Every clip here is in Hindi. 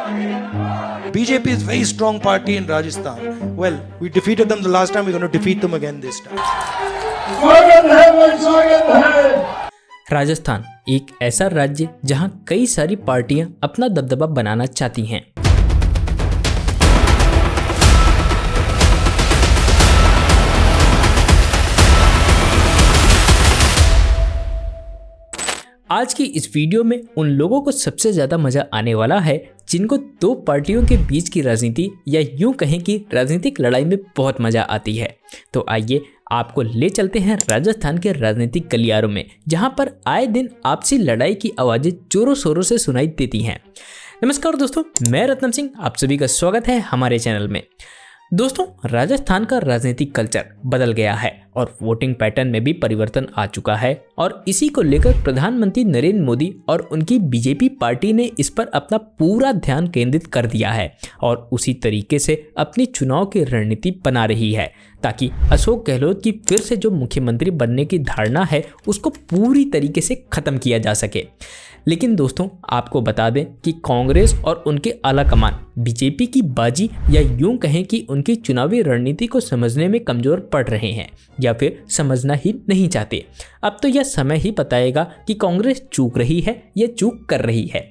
BJP is very strong party in Rajasthan. Well, we defeated them the last time, we're going to defeat them again this time. Rajasthan एक ऐसा राज्य जहां कई सारी पार्टियां अपना दबदबा बनाना चाहती हैं। आज की इस वीडियो में उन लोगों को सबसे ज़्यादा मज़ा आने वाला है जिनको दो पार्टियों के बीच की राजनीति या यूं कहें कि राजनीतिक लड़ाई में बहुत मज़ा आती है। तो आइए आपको ले चलते हैं राजस्थान के राजनीतिक गलियारों में, जहां पर आए दिन आपसी लड़ाई की आवाज़ें जोरों शोरों से सुनाई देती हैं। नमस्कार दोस्तों, मैं रत्नम सिंह, आप सभी का स्वागत है हमारे चैनल में। दोस्तों, राजस्थान का राजनीतिक कल्चर बदल गया है और वोटिंग पैटर्न में भी परिवर्तन आ चुका है और इसी को लेकर प्रधानमंत्री नरेंद्र मोदी और उनकी बीजेपी पार्टी ने इस पर अपना पूरा ध्यान केंद्रित कर दिया है और उसी तरीके से अपनी चुनाव की रणनीति बना रही है ताकि अशोक गहलोत की फिर से जो मुख्यमंत्री बनने की धारणा है उसको पूरी तरीके से खत्म किया जा सके। लेकिन दोस्तों, आपको बता दें कि कांग्रेस और उनके आला कमान बीजेपी की बाजी या यूं कहें कि उनकी चुनावी रणनीति को समझने में कमजोर पड़ रहे हैं या फिर समझना ही नहीं चाहते। अब तो यह समय ही बताएगा कि कांग्रेस चूक रही है या चूक कर रही है।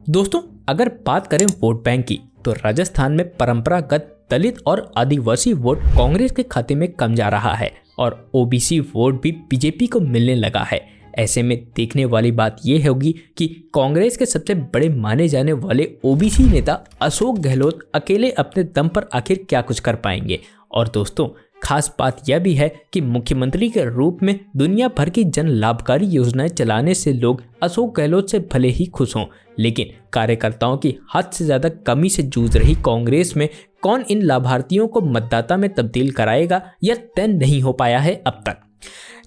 दोस्तों, अगर बात करें वोट बैंक की तो राजस्थान में परंपरागत दलित और आदिवासी वोट कांग्रेस के खाते में कम जा रहा है और ओबीसी वोट भी बीजेपी को मिलने लगा है। ऐसे में देखने वाली बात यह होगी कि कांग्रेस के सबसे बड़े माने जाने वाले ओबीसी नेता अशोक गहलोत अकेले अपने दम पर आखिर क्या कुछ कर पाएंगे। और दोस्तों, खास बात यह भी है कि मुख्यमंत्री के रूप में दुनिया भर की जन लाभकारी योजनाएं चलाने से लोग अशोक गहलोत से भले ही खुश हों, लेकिन कार्यकर्ताओं की हद से ज़्यादा कमी से जूझ रही कांग्रेस में कौन इन लाभार्थियों को मतदाता में तब्दील कराएगा यह तय नहीं हो पाया है अब तक।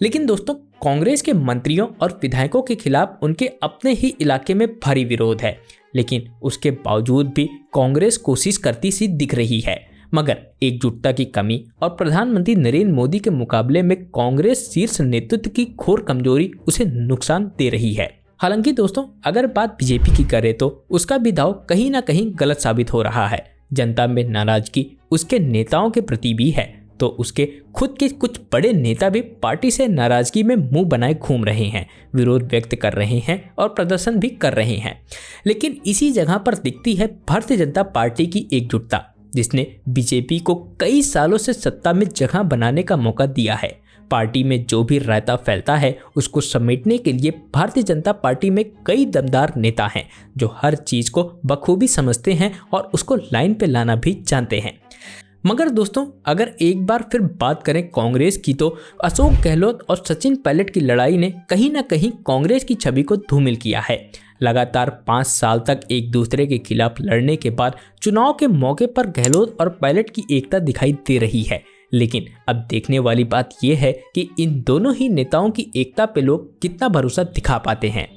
लेकिन दोस्तों, कांग्रेस के मंत्रियों और विधायकों के खिलाफ उनके अपने ही इलाके में भारी विरोध है, लेकिन उसके बावजूद भी कांग्रेस कोशिश करती सी दिख रही है। मगर एकजुटता की कमी और प्रधानमंत्री नरेंद्र मोदी के मुकाबले में कांग्रेस शीर्ष नेतृत्व की घोर कमजोरी उसे नुकसान दे रही है। हालांकि दोस्तों, अगर बात बीजेपी की करें तो उसका भी दांव कहीं ना कहीं गलत साबित हो रहा है। जनता में नाराजगी उसके नेताओं के प्रति भी है, तो उसके खुद के कुछ बड़े नेता भी पार्टी से नाराजगी में मुंह बनाए घूम रहे हैं, विरोध व्यक्त कर रहे हैं और प्रदर्शन भी कर रहे हैं। लेकिन इसी जगह पर दिखती है भारतीय जनता पार्टी की एकजुटता, जिसने बीजेपी को कई सालों से सत्ता में जगह बनाने का मौका दिया है। पार्टी में जो भी रायता फैलता है उसको समेटने के लिए भारतीय जनता पार्टी में कई दमदार नेता हैं जो हर चीज़ को बखूबी समझते हैं और उसको लाइन पे लाना भी जानते हैं। मगर दोस्तों, अगर एक बार फिर बात करें कांग्रेस की तो अशोक गहलोत और सचिन पायलट की लड़ाई ने कहीं ना कहीं कांग्रेस की छवि को धूमिल किया है। लगातार 5 साल तक एक दूसरे के खिलाफ लड़ने के बाद चुनाव के मौके पर गहलोत और पायलट की एकता दिखाई दे रही है। लेकिन अब देखने वाली बात यह है कि इन दोनों ही नेताओं की एकता पे लोग कितना भरोसा दिखा पाते हैं।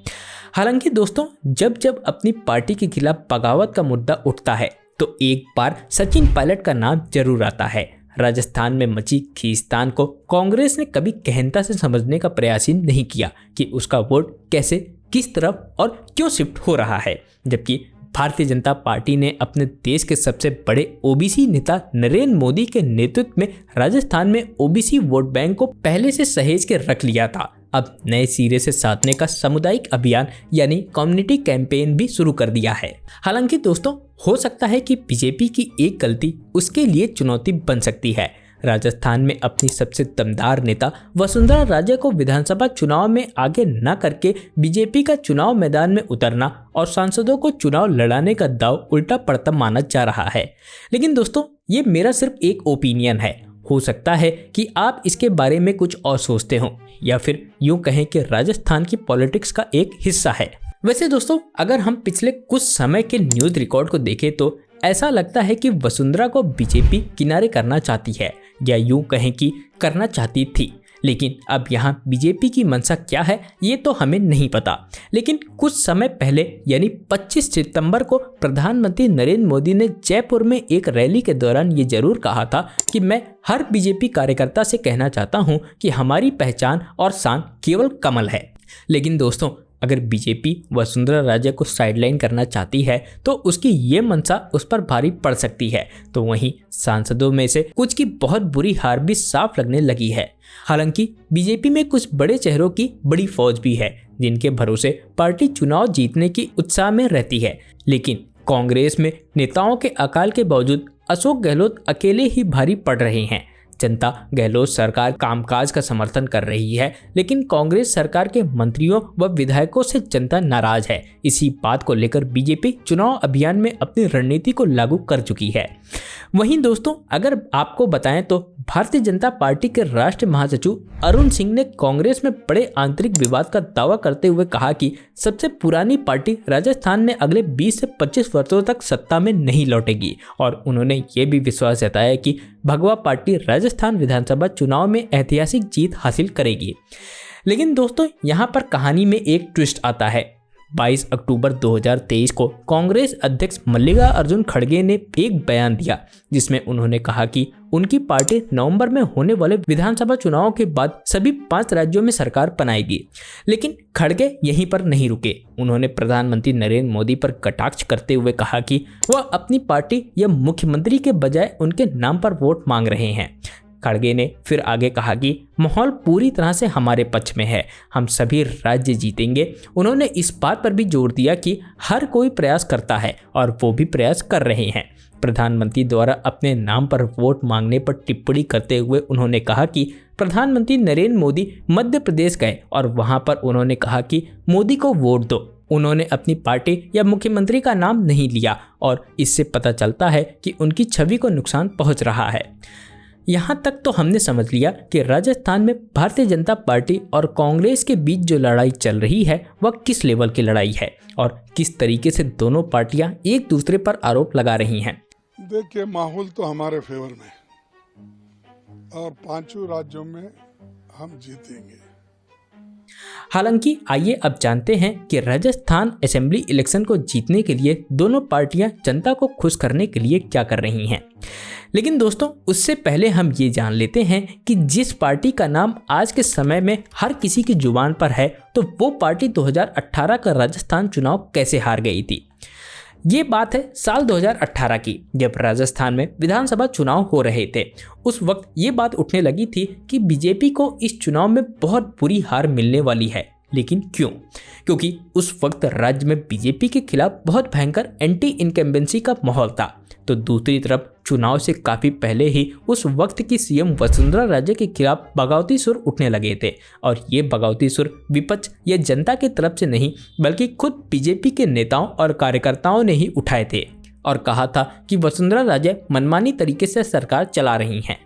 हालांकि दोस्तों, जब जब अपनी पार्टी के खिलाफ बगावत का मुद्दा उठता है तो एक बार सचिन पायलट का नाम जरूर आता है। राजस्थान में मची खींचतान को कांग्रेस ने कभी गहनता से समझने का प्रयास ही नहीं किया कि उसका वोट कैसे, किस तरफ और क्यों शिफ्ट हो रहा है, जबकि भारतीय जनता पार्टी ने अपने देश के सबसे बड़े ओबीसी नेता नरेंद्र मोदी के नेतृत्व में राजस्थान में ओबीसी वोट बैंक को पहले से सहेज के रख लिया था। अब नए सिरे से साधने का सामुदायिक अभियान यानी कम्युनिटी कैंपेन भी शुरू कर दिया है। हालांकि दोस्तों, हो सकता है कि बीजेपी की एक गलती उसके लिए चुनौती बन सकती है। राजस्थान में अपनी सबसे दमदार नेता वसुंधरा राजे को विधानसभा चुनाव में आगे न करके बीजेपी का चुनाव मैदान में उतरना और सांसदों को चुनाव लड़ाने का दाव उल्टा पड़ता माना जा रहा है। लेकिन दोस्तों, ये मेरा सिर्फ एक ओपिनियन है। हो सकता है कि आप इसके बारे में कुछ और सोचते हो या फिर यूं कहें कि राजस्थान की पॉलिटिक्स का एक हिस्सा है। वैसे दोस्तों, अगर हम पिछले कुछ समय के न्यूज़ रिकॉर्ड को देखें तो ऐसा लगता है कि वसुंधरा को बीजेपी किनारे करना चाहती है या यूं कहें कि करना चाहती थी। लेकिन अब यहाँ बीजेपी की मंशा क्या है ये तो हमें नहीं पता। लेकिन कुछ समय पहले यानी 25 सितंबर को प्रधानमंत्री नरेंद्र मोदी ने जयपुर में एक रैली के दौरान ये जरूर कहा था कि मैं हर बीजेपी कार्यकर्ता से कहना चाहता हूँ कि हमारी पहचान और शान केवल कमल है। लेकिन दोस्तों, अगर बीजेपी वसुंधरा राजे को साइडलाइन करना चाहती है तो उसकी ये मंशा उस पर भारी पड़ सकती है। तो वहीं सांसदों में से कुछ की बहुत बुरी हार भी साफ लगने लगी है। हालांकि बीजेपी में कुछ बड़े चेहरों की बड़ी फौज भी है जिनके भरोसे पार्टी चुनाव जीतने की उत्साह में रहती है, लेकिन कांग्रेस में नेताओं के अकाल के बावजूद अशोक गहलोत अकेले ही भारी पड़ रहे हैं। जनता गहलोत सरकार कामकाज का समर्थन कर रही है, लेकिन कांग्रेस सरकार के मंत्रियों व विधायकों से जनता नाराज है। इसी बात को लेकर बीजेपी चुनाव अभियान में अपनी रणनीति को लागू कर चुकी है। वहीं दोस्तों, अगर आपको बताएं तो भारतीय जनता पार्टी के राष्ट्रीय महासचिव अरुण सिंह ने कांग्रेस में बड़े आंतरिक विवाद का दावा करते हुए कहा कि सबसे पुरानी पार्टी राजस्थान में अगले 20 से 25 वर्षों तक सत्ता में नहीं लौटेगी और उन्होंने ये भी विश्वास जताया कि भगवा पार्टी राजस्थान विधानसभा चुनाव में ऐतिहासिक जीत हासिल करेगी। लेकिन दोस्तों, यहाँ पर कहानी में एक ट्विस्ट आता है। 22 अक्टूबर 2023 को कांग्रेस अध्यक्ष मल्लिकार्जुन खड़गे ने एक बयान दिया जिसमें उन्होंने कहा कि उनकी पार्टी नवंबर में होने वाले विधानसभा चुनाव के बाद सभी 5 राज्यों में सरकार बनाएगी। लेकिन खड़गे यहीं पर नहीं रुके। उन्होंने प्रधानमंत्री नरेंद्र मोदी पर कटाक्ष करते हुए कहा कि वह अपनी पार्टी या मुख्यमंत्री के बजाय उनके नाम पर वोट मांग रहे हैं। खड़गे ने फिर आगे कहा कि माहौल पूरी तरह से हमारे पक्ष में है, हम सभी राज्य जीतेंगे। उन्होंने इस बात पर भी जोर दिया कि हर कोई प्रयास करता है और वो भी प्रयास कर रहे हैं। प्रधानमंत्री द्वारा अपने नाम पर वोट मांगने पर टिप्पणी करते हुए उन्होंने कहा कि प्रधानमंत्री नरेंद्र मोदी मध्य प्रदेश गए और वहां पर उन्होंने कहा कि मोदी को वोट दो। उन्होंने अपनी पार्टी या मुख्यमंत्री का नाम नहीं लिया और इससे पता चलता है कि उनकी छवि को नुकसान पहुंच रहा है। यहाँ तक तो हमने समझ लिया कि राजस्थान में भारतीय जनता पार्टी और कांग्रेस के बीच जो लड़ाई चल रही है वह किस लेवल की लड़ाई है और किस तरीके से दोनों पार्टियां एक दूसरे पर आरोप लगा रही हैं। देखिए, माहौल तो हमारे फेवर में और 5 राज्यों में हम जीतेंगे। हालांकि आइए अब जानते हैं कि राजस्थान असेंबली इलेक्शन को जीतने के लिए दोनों पार्टियां जनता को खुश करने के लिए क्या कर रही हैं। लेकिन दोस्तों, उससे पहले हम ये जान लेते हैं कि जिस पार्टी का नाम आज के समय में हर किसी की जुबान पर है, तो वो पार्टी 2018 का राजस्थान चुनाव कैसे हार गई थी। ये बात है साल 2018 की, जब राजस्थान में विधानसभा चुनाव हो रहे थे। उस वक्त ये बात उठने लगी थी कि बीजेपी को इस चुनाव में बहुत बुरी हार मिलने वाली है। लेकिन क्यों? क्योंकि उस वक्त राज्य में बीजेपी के खिलाफ बहुत भयंकर एंटी इनकम्बेंसी का माहौल था। तो दूसरी तरफ चुनाव से काफ़ी पहले ही उस वक्त की सीएम वसुंधरा राजे के खिलाफ बगावती सुर उठने लगे थे और ये बगावती सुर विपक्ष या जनता की तरफ से नहीं बल्कि खुद बीजेपी के नेताओं और कार्यकर्ताओं ने ही उठाए थे और कहा था कि वसुंधरा राजे मनमानी तरीके से सरकार चला रही हैं।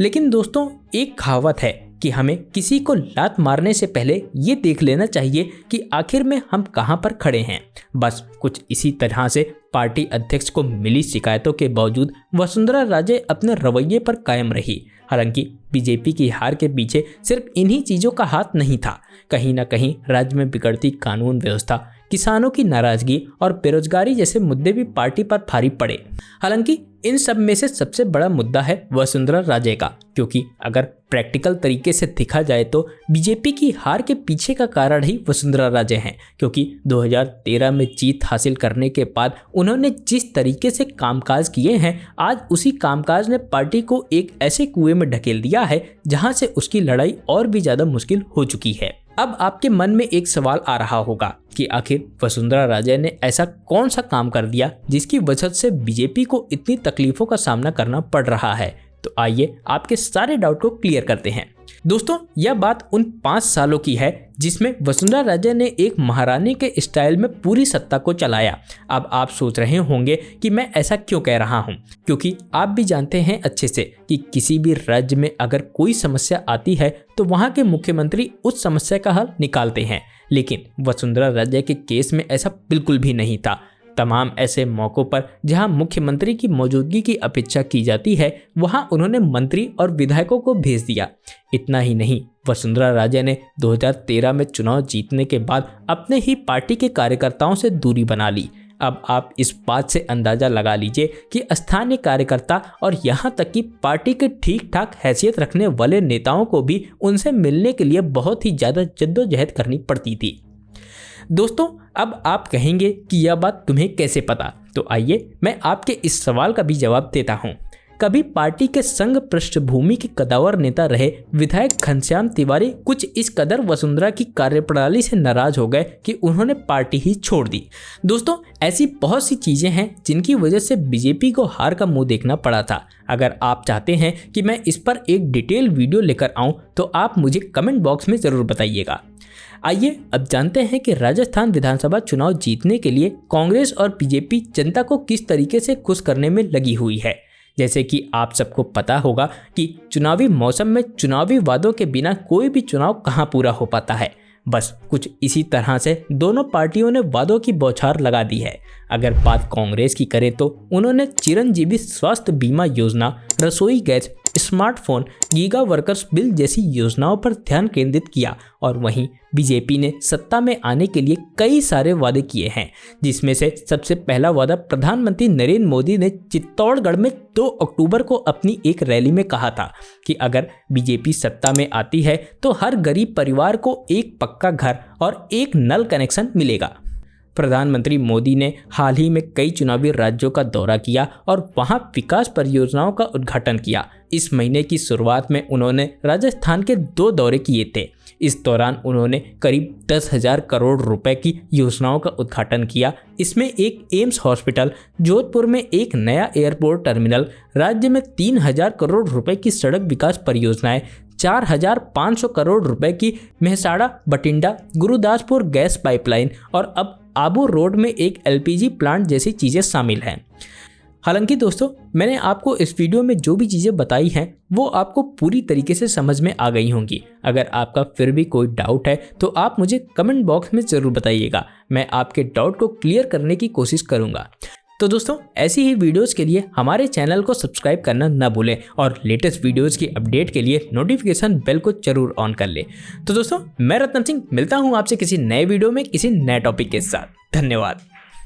लेकिन दोस्तों, एक कहावत है कि हमें किसी को लात मारने से पहले ये देख लेना चाहिए कि आखिर में हम कहां पर खड़े हैं। बस कुछ इसी तरह से पार्टी अध्यक्ष को मिली शिकायतों के बावजूद वसुंधरा राजे अपने रवैये पर कायम रही। हालांकि बीजेपी की हार के पीछे सिर्फ इन्हीं चीज़ों का हाथ नहीं था। कहीं ना कहीं राज्य में बिगड़ती कानून व्यवस्था, किसानों की नाराजगी और बेरोजगारी जैसे मुद्दे भी पार्टी पर भारी पड़े। हालांकि इन सब में से सबसे बड़ा मुद्दा है वसुंधरा राजे का, क्योंकि अगर प्रैक्टिकल तरीके से देखा जाए तो बीजेपी की हार के पीछे का कारण ही वसुंधरा राजे हैं। क्योंकि 2013 में जीत हासिल करने के बाद उन्होंने जिस तरीके से कामकाज किए हैं, आज उसी कामकाज ने पार्टी को एक ऐसे कुएं में ढकेल दिया है जहां से उसकी लड़ाई और भी ज़्यादा मुश्किल हो चुकी है। अब आपके मन में एक सवाल आ रहा होगा कि आखिर वसुंधरा राजे ने ऐसा कौन सा काम कर दिया जिसकी वजह से बीजेपी को इतनी तकलीफों का सामना करना पड़ रहा है। तो आइए आपके सारे डाउट को क्लियर करते हैं। दोस्तों, यह बात उन 5 सालों की है जिसमें वसुंधरा राजे ने एक महारानी के स्टाइल में पूरी सत्ता को चलाया। अब आप सोच रहे होंगे कि मैं ऐसा क्यों कह रहा हूं, क्योंकि आप भी जानते हैं अच्छे से कि किसी भी राज्य में अगर कोई समस्या आती है तो वहां के मुख्यमंत्री उस समस्या का हल निकालते हैं। लेकिन वसुंधरा राजे के केस में ऐसा बिल्कुल भी नहीं था। तमाम ऐसे मौक़ों पर जहां मुख्यमंत्री की मौजूदगी की अपेक्षा की जाती है, वहां उन्होंने मंत्री और विधायकों को भेज दिया। इतना ही नहीं, वसुंधरा राजे ने 2013 में चुनाव जीतने के बाद अपने ही पार्टी के कार्यकर्ताओं से दूरी बना ली। अब आप इस बात से अंदाज़ा लगा लीजिए कि स्थानीय कार्यकर्ता और यहाँ तक कि पार्टी के ठीक ठाक हैसियत रखने वाले नेताओं को भी उनसे मिलने के लिए बहुत ही ज़्यादा जद्दोजहद करनी पड़ती थी। दोस्तों अब आप कहेंगे कि यह बात तुम्हें कैसे पता, तो आइए मैं आपके इस सवाल का भी जवाब देता हूँ। कभी पार्टी के संघ पृष्ठभूमि के कदावर नेता रहे विधायक घनश्याम तिवारी कुछ इस कदर वसुंधरा की कार्यप्रणाली से नाराज हो गए कि उन्होंने पार्टी ही छोड़ दी। दोस्तों ऐसी बहुत सी चीजें हैं जिनकी वजह से बीजेपी को हार का मुंह देखना पड़ा था। अगर आप चाहते हैं कि मैं इस पर एक डिटेल वीडियो लेकर आऊं तो आप मुझे कमेंट बॉक्स में जरूर बताइएगा। आइए अब जानते हैं कि राजस्थान विधानसभा चुनाव जीतने के लिए कांग्रेस और बीजेपी जनता को किस तरीके से खुश करने में लगी हुई है। जैसे कि आप सबको पता होगा कि चुनावी मौसम में चुनावी वादों के बिना कोई भी चुनाव कहां पूरा हो पाता है। बस कुछ इसी तरह से दोनों पार्टियों ने वादों की बौछार लगा दी है। अगर बात कांग्रेस की करें तो उन्होंने चिरंजीवी स्वास्थ्य बीमा योजना, रसोई gas, smartphone, giga workers bill जैसी योजनाओं पर ध्यान केंद्रित किया और वहीं बीजेपी ने सत्ता में आने के लिए कई सारे वादे किए हैं, जिसमें से सबसे पहला वादा प्रधानमंत्री नरेंद्र मोदी ने चित्तौड़गढ़ में 2 अक्टूबर को अपनी एक रैली में कहा था कि अगर बीजेपी सत्ता में आती है तो हर गरीब परिवार को एक पक्का घर और एक नल कनेक्शन मिलेगा। प्रधानमंत्री मोदी ने हाल ही में कई चुनावी राज्यों का दौरा किया और वहां विकास परियोजनाओं का उद्घाटन किया। इस महीने की शुरुआत में उन्होंने राजस्थान के 2 दौरे किए थे। इस दौरान उन्होंने करीब 10,000 करोड़ रुपए की योजनाओं का उद्घाटन किया। इसमें एक एम्स हॉस्पिटल, जोधपुर में एक नया एयरपोर्ट टर्मिनल, राज्य में 3,000 करोड़ रुपए की सड़क विकास परियोजनाएं, 4,500 करोड़ रुपए की मेहसाड़ा बठिंडा गुरुदासपुर गैस पाइपलाइन और अब आबू रोड में एक एलपीजी प्लांट जैसी चीज़ें शामिल हैं। हालांकि दोस्तों मैंने आपको इस वीडियो में जो भी चीज़ें बताई हैं वो आपको पूरी तरीके से समझ में आ गई होंगी। अगर आपका फिर भी कोई डाउट है तो आप मुझे कमेंट बॉक्स में ज़रूर बताइएगा, मैं आपके डाउट को क्लियर करने की कोशिश करूँगा। तो दोस्तों ऐसी ही वीडियोस के लिए हमारे चैनल को सब्सक्राइब करना ना भूलें और लेटेस्ट वीडियोस की अपडेट के लिए नोटिफिकेशन बेल को जरूर ऑन कर लें। तो दोस्तों मैं रत्न सिंह मिलता हूँ आपसे किसी नए वीडियो में किसी नए टॉपिक के साथ। धन्यवाद।